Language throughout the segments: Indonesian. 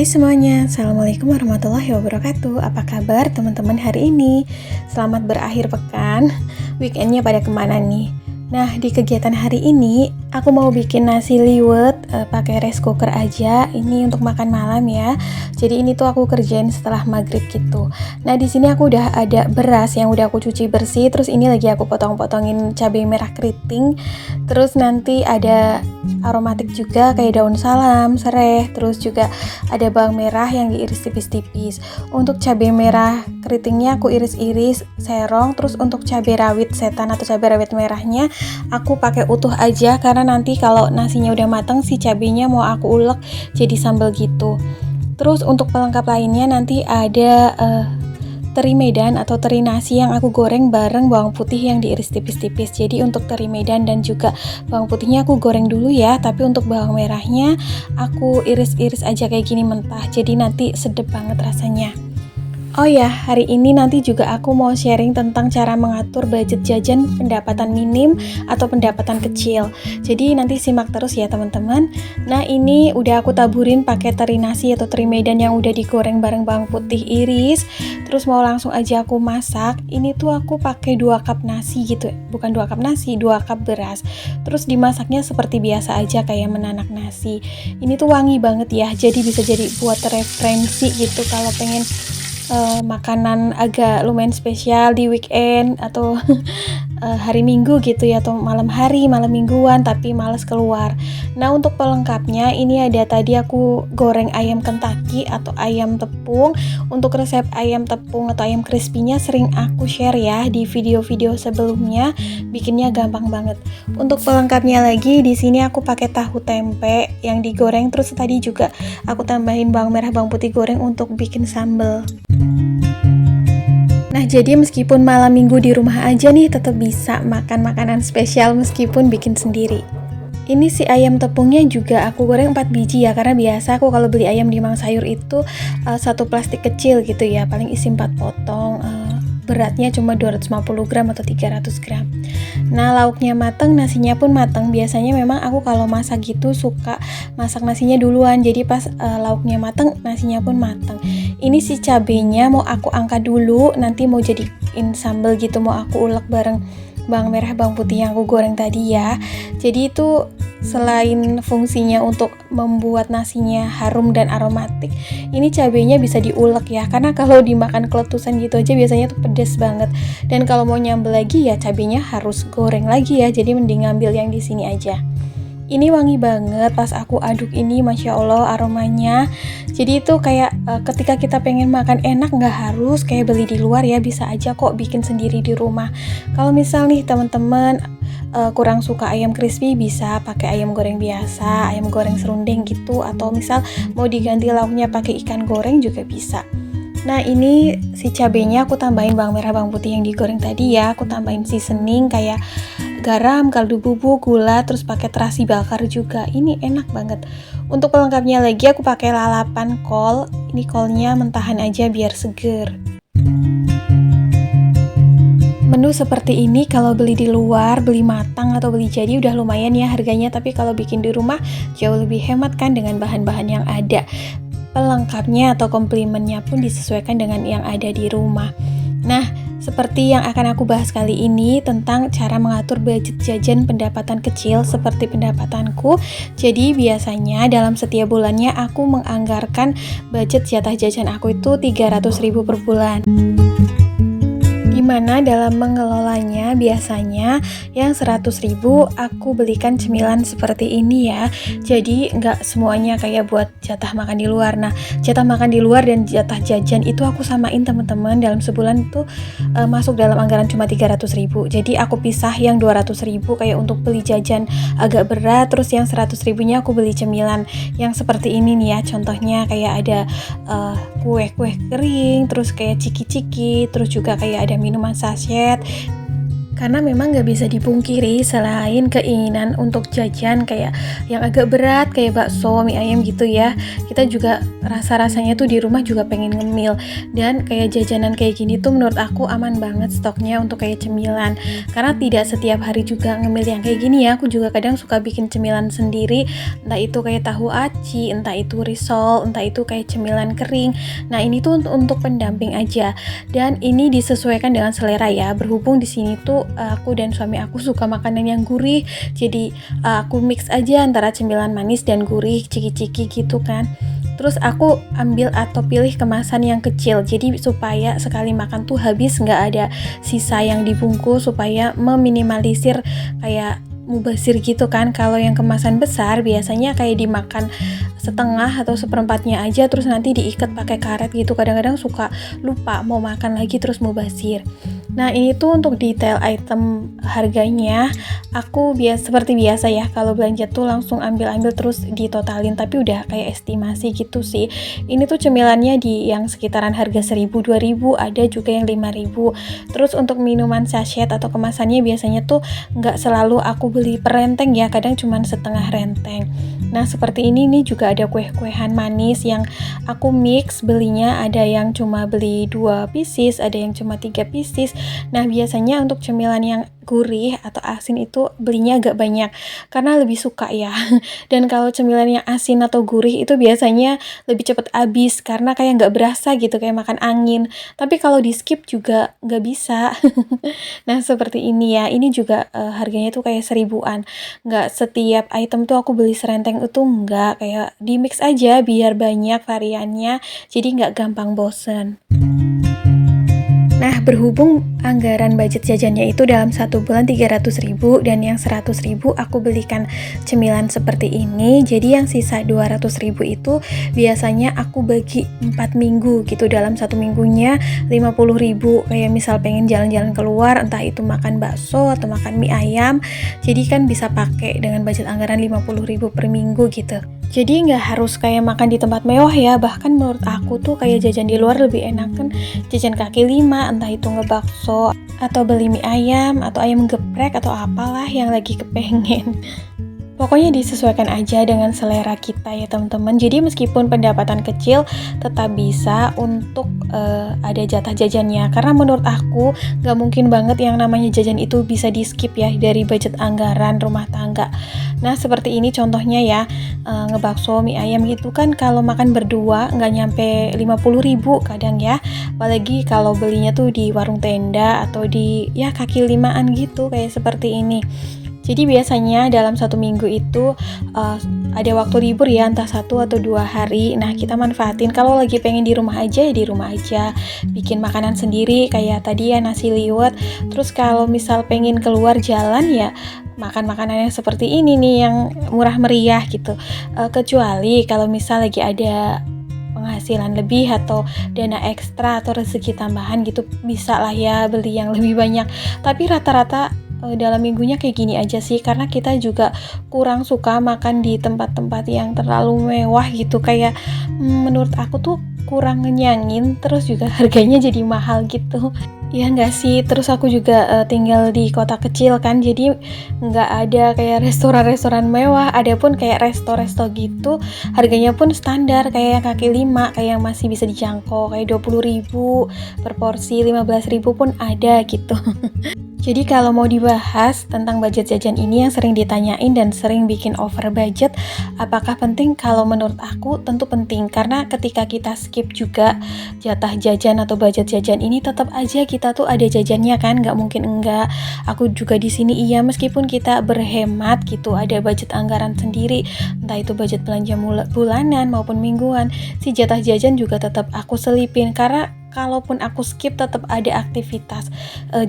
Hai semuanya, Assalamualaikum warahmatullahi wabarakatuh. Apa kabar teman-teman hari ini? Selamat berakhir pekan. Weekendnya pada kemana nih? Nah, di kegiatan hari ini aku mau bikin nasi liwet pakai rice cooker aja. Ini untuk makan malam ya. Jadi ini tuh aku kerjain setelah maghrib gitu. Nah, di sini aku udah ada beras yang udah aku cuci bersih. Terus ini lagi aku potong-potongin cabai merah keriting. Terus nanti ada aromatik juga kayak daun salam, serai. Terus juga ada bawang merah yang diiris tipis-tipis. Untuk cabai merah keritingnya aku iris-iris serong. Terus untuk cabai rawit setan atau cabai rawit merahnya aku pakai utuh aja karena nanti kalau nasinya udah matang si cabenya mau aku ulek jadi sambal gitu. Terus untuk pelengkap lainnya nanti ada teri medan atau teri nasi yang aku goreng bareng bawang putih yang diiris tipis-tipis. Jadi untuk teri medan dan juga bawang putihnya aku goreng dulu ya, tapi untuk bawang merahnya aku iris-iris aja kayak gini mentah. Jadi nanti sedep banget rasanya. Oh ya, hari ini nanti juga aku mau sharing tentang cara mengatur budget jajan pendapatan minim atau pendapatan kecil. Jadi nanti simak terus ya teman-teman. Nah, ini udah aku taburin pakai teri nasi atau teri medan yang udah digoreng bareng bawang putih iris. Terus mau langsung aja aku masak. Ini tuh aku pakai 2 cup nasi gitu. Bukan 2 cup nasi, 2 cup beras. Terus dimasaknya seperti biasa aja kayak menanak nasi. Ini tuh wangi banget ya. Jadi bisa jadi buat referensi gitu kalau pengen makanan agak lumayan spesial di weekend atau hari Minggu gitu ya, atau malam mingguan tapi males keluar. Nah, untuk pelengkapnya ini ada tadi aku goreng ayam Kentucky atau ayam tepung. Untuk resep ayam tepung atau ayam crispy-nya sering aku share ya di video-video sebelumnya, bikinnya gampang banget. Untuk pelengkapnya lagi di sini aku pakai tahu tempe yang digoreng, terus tadi juga aku tambahin bawang merah bawang putih goreng untuk bikin sambal. Nah, jadi meskipun malam minggu di rumah aja nih tetap bisa makan makanan spesial meskipun bikin sendiri. Ini si ayam tepungnya juga aku goreng 4 biji ya, karena biasa aku kalau beli ayam di Mang Sayur itu satu plastik kecil gitu ya, paling isi 4 potong. Beratnya cuma 250 gram atau 300 gram. Nah, lauknya mateng, nasinya pun mateng. Biasanya memang aku kalau masak gitu suka masak nasinya duluan. Jadi pas lauknya mateng, nasinya pun mateng. Ini si cabenya mau aku angkat dulu, nanti mau jadiin sambal gitu, mau aku ulek bareng bawang merah bawang putih yang aku goreng tadi ya. Jadi itu selain fungsinya untuk membuat nasinya harum dan aromatik, ini cabenya bisa diulek ya, karena kalau dimakan keletusan gitu aja biasanya tuh pedas banget. Dan kalau mau nyambel lagi ya cabenya harus goreng lagi ya, jadi mending ngambil yang di sini aja. Ini wangi banget pas aku aduk ini, Masya Allah aromanya. Jadi itu kayak ketika kita pengen makan enak nggak harus kayak beli di luar ya, bisa aja kok bikin sendiri di rumah. Kalau misal nih teman-teman kurang suka ayam crispy, bisa pakai ayam goreng biasa, ayam goreng serundeng gitu, atau misal mau diganti lauknya pakai ikan goreng juga bisa. Nah, ini si cabenya aku tambahin bawang merah bawang putih yang digoreng tadi ya, aku tambahin seasoning kayak garam, kaldu bubuk, gula, terus pakai terasi bakar juga. Ini enak banget. Untuk pelengkapnya lagi aku pakai lalapan kol. Ini kolnya mentahan aja biar seger. Menu seperti ini kalau beli di luar, beli matang atau beli jadi udah lumayan ya harganya, tapi kalau bikin di rumah jauh lebih hemat kan dengan bahan-bahan yang ada. Pelengkapnya atau komplimennya pun disesuaikan dengan yang ada di rumah. Nah, seperti yang akan aku bahas kali ini tentang cara mengatur budget jajan pendapatan kecil seperti pendapatanku. Jadi biasanya dalam setiap bulannya aku menganggarkan budget jatah jajan aku itu 300.000 per bulan. Dimana dalam mengelolanya biasanya yang 100.000 aku belikan cemilan seperti ini ya. Jadi nggak semuanya kayak buat jatah makan di luar. Nah, jatah makan di luar dan jatah jajan itu aku samain teman-teman, dalam sebulan itu masuk dalam anggaran cuma 300.000. Jadi aku pisah yang 200.000 kayak untuk beli jajan agak berat, terus yang 100.000-nya aku beli cemilan yang seperti ini nih ya. Contohnya kayak ada kue-kue kering, terus kayak ciki-ciki, terus juga kayak ada minuman sachet. Karena memang nggak bisa dipungkiri selain keinginan untuk jajan kayak yang agak berat kayak bakso, mie ayam gitu ya. Kita juga rasa-rasanya tuh di rumah juga pengen ngemil. Dan kayak jajanan kayak gini tuh menurut aku aman banget stoknya untuk kayak cemilan. Karena tidak setiap hari juga ngemil yang kayak gini ya. Aku juga kadang suka bikin cemilan sendiri. Entah itu kayak tahu aci, entah itu risol, entah itu kayak cemilan kering. Nah ini tuh untuk pendamping aja. Dan ini disesuaikan dengan selera ya. Berhubung di sini tuh aku dan suami aku suka makanan yang gurih, jadi aku mix aja antara cemilan manis dan gurih, ciki-ciki gitu kan. Terus aku ambil atau pilih kemasan yang kecil, jadi supaya sekali makan tuh habis, nggak ada sisa yang dibungkus, supaya meminimalisir kayak mubazir gitu kan. Kalau yang kemasan besar biasanya kayak dimakan setengah atau seperempatnya aja, terus nanti diikat pakai karet gitu. Kadang-kadang suka lupa mau makan lagi terus mubazir. Nah ini tuh untuk detail item harganya aku seperti biasa ya, kalau belanja tuh langsung ambil-ambil terus ditotalin, tapi udah kayak estimasi gitu sih. Ini tuh cemilannya di yang sekitaran harga 1000, 2000, ada juga yang 5000. Terus untuk minuman sachet atau kemasannya biasanya tuh nggak selalu aku beli per renteng ya, kadang cuman setengah renteng. Nah seperti ini nih juga ada kue-kuehan manis yang aku mix belinya, ada yang cuma beli 2 pieces, ada yang cuma 3 pieces. Nah biasanya untuk cemilan yang gurih atau asin itu belinya agak banyak karena lebih suka ya. Dan kalau cemilan yang asin atau gurih itu biasanya lebih cepat habis karena kayak nggak berasa gitu, kayak makan angin. Tapi kalau di skip juga nggak bisa. Nah seperti ini ya, ini juga harganya tuh kayak 1000-an. Nggak setiap item tuh aku beli serenteng itu, nggak, kayak di mix aja biar banyak variannya, jadi nggak gampang bosen. Nah, berhubung anggaran budget jajannya itu dalam 1 bulan 300.000 dan yang 100.000 aku belikan cemilan seperti ini, jadi yang sisa 200.000 itu biasanya aku bagi 4 minggu gitu. Dalam 1 minggunya 50.000, kayak misal pengen jalan-jalan keluar, entah itu makan bakso atau makan mie ayam, jadi kan bisa pakai dengan budget anggaran 50.000 per minggu gitu. Jadi nggak harus kayak makan di tempat mewah ya, bahkan menurut aku tuh kayak jajan di luar lebih enak kan, jajan kaki lima, entah itu ngebakso atau beli mie ayam atau ayam geprek atau apalah yang lagi kepengen. Pokoknya disesuaikan aja dengan selera kita ya teman-teman. Jadi meskipun pendapatan kecil tetap bisa untuk ada jatah jajannya. Karena menurut aku gak mungkin banget yang namanya jajan itu bisa di skip ya dari budget anggaran rumah tangga. Nah seperti ini contohnya ya, ngebakso mie ayam gitu kan kalau makan berdua gak nyampe 50.000 kadang ya. Apalagi kalau belinya tuh di warung tenda atau di ya kaki limaan gitu kayak seperti ini. Jadi biasanya dalam 1 minggu itu ada waktu libur ya, entah 1 atau 2 hari. Nah kita manfaatin, kalau lagi pengen di rumah aja ya di rumah aja, bikin makanan sendiri kayak tadi ya nasi liwet. Terus kalau misal pengen keluar jalan ya makan makanan yang seperti ini nih yang murah meriah gitu. Kecuali kalau misal lagi ada penghasilan lebih atau dana ekstra atau rezeki tambahan gitu, bisa lah ya beli yang lebih banyak. Tapi rata-rata dalam minggunya kayak gini aja sih, karena kita juga kurang suka makan di tempat-tempat yang terlalu mewah gitu, kayak menurut aku tuh kurang ngenyangin, terus juga harganya jadi mahal gitu. Ya nggak sih, terus aku juga tinggal di kota kecil kan, jadi nggak ada kayak restoran-restoran mewah. Ada pun kayak resto-resto gitu, harganya pun standar kayak yang kaki lima, kayak yang masih bisa dijangkau, kayak 20.000 per porsi, 15.000 pun ada gitu. Jadi kalau mau dibahas tentang budget jajan ini yang sering ditanyain dan sering bikin over budget, apakah penting? Kalau menurut aku tentu penting, karena ketika kita skip juga jatah jajan atau budget jajan ini, tetap aja kita tuh ada jajannya kan, nggak mungkin enggak. Aku juga di sini iya, meskipun kita berhemat gitu, ada budget anggaran sendiri, entah itu budget belanja bulanan maupun mingguan, si jatah jajan juga tetap aku selipin, karena kalaupun aku skip tetap ada aktivitas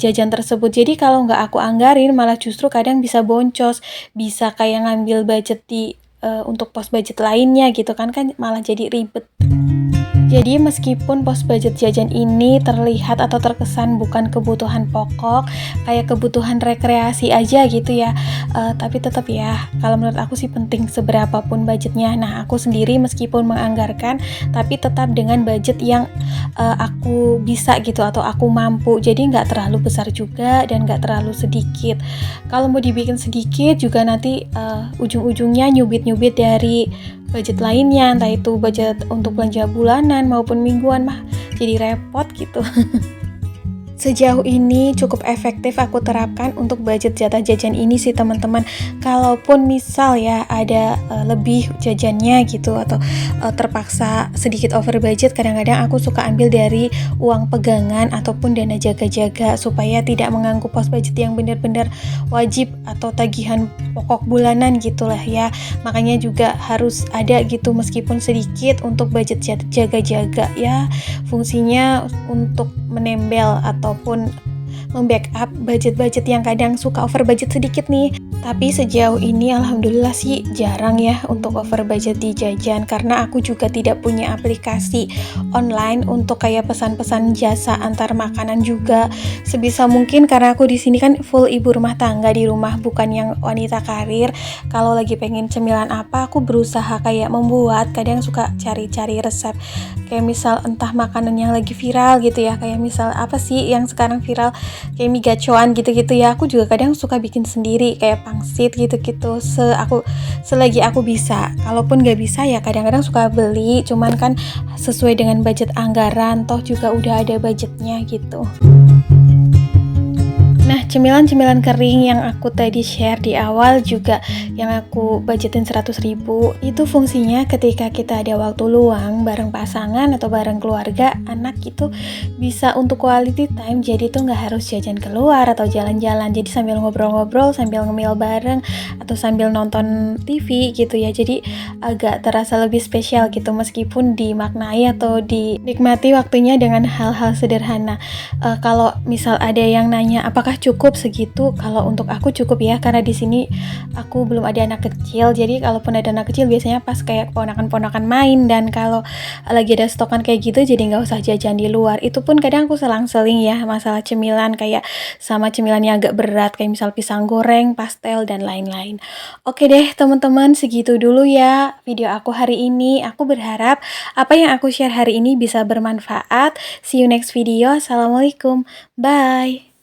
jajan tersebut. Jadi kalau nggak aku anggarin malah justru kadang bisa boncos, bisa kayak ngambil budget di untuk pos budget lainnya gitu kan malah jadi ribet. Jadi meskipun pos budget jajan ini terlihat atau terkesan bukan kebutuhan pokok, kayak kebutuhan rekreasi aja gitu ya, tapi tetap ya, kalau menurut aku sih penting seberapapun budgetnya. Nah, aku sendiri meskipun menganggarkan, tapi tetap dengan budget yang aku bisa gitu atau aku mampu. Jadi nggak terlalu besar juga dan nggak terlalu sedikit. Kalau mau dibikin sedikit juga nanti ujung-ujungnya nyubit-nyubit dari budget lainnya, entah itu budget untuk belanja bulanan maupun mingguan mah jadi repot gitu. Sejauh ini cukup efektif aku terapkan untuk budget jatah jajan ini sih teman-teman. Kalaupun misal ya ada lebih jajannya gitu atau terpaksa sedikit over budget, kadang-kadang aku suka ambil dari uang pegangan ataupun dana jaga-jaga supaya tidak mengganggu pos budget yang benar-benar wajib atau tagihan pokok bulanan gitulah ya. Makanya juga harus ada gitu meskipun sedikit untuk budget jaga-jaga ya, fungsinya untuk menembel ataupun membackup budget-budget yang kadang suka over budget sedikit nih. Tapi sejauh ini alhamdulillah sih jarang ya untuk over budget di jajan, karena aku juga tidak punya aplikasi online untuk kayak pesan-pesan jasa antar makanan juga. Sebisa mungkin karena aku di sini kan full ibu rumah tangga di rumah, bukan yang wanita karir. Kalau lagi pengen cemilan apa, aku berusaha kayak membuat, kadang suka cari-cari resep. Kayak misal entah makanan yang lagi viral gitu ya, kayak misal apa sih yang sekarang viral, kayak mie gacoan gitu-gitu ya, aku juga kadang suka bikin sendiri kayak pangsit gitu-gitu selagi aku bisa. Kalaupun gak bisa ya kadang-kadang suka beli, cuman kan sesuai dengan budget anggaran, toh juga udah ada budgetnya gitu. Nah, cemilan-cemilan kering yang aku tadi share di awal juga yang aku budgetin 100.000 itu fungsinya ketika kita ada waktu luang bareng pasangan atau bareng keluarga, anak itu bisa untuk quality time, jadi tuh nggak harus jajan keluar atau jalan-jalan, jadi sambil ngobrol-ngobrol, sambil ngemil bareng atau sambil nonton TV gitu ya, jadi agak terasa lebih spesial gitu meskipun dimaknai atau dinikmati waktunya dengan hal-hal sederhana. Kalau misal ada yang nanya apakah cukup segitu, kalau untuk aku cukup ya, karena di sini aku belum ada anak kecil, jadi kalaupun ada anak kecil biasanya pas kayak ponakan-ponakan main, dan kalau lagi ada stokan kayak gitu jadi nggak usah jajan di luar. Itu pun kadang aku selang-seling ya masalah cemilan, kayak sama cemilannya agak berat kayak misal pisang goreng, pastel dan lain-lain. Oke deh teman-teman, segitu dulu ya video aku hari ini. Aku berharap apa yang aku share hari ini bisa bermanfaat. See you next video. Assalamualaikum. Bye.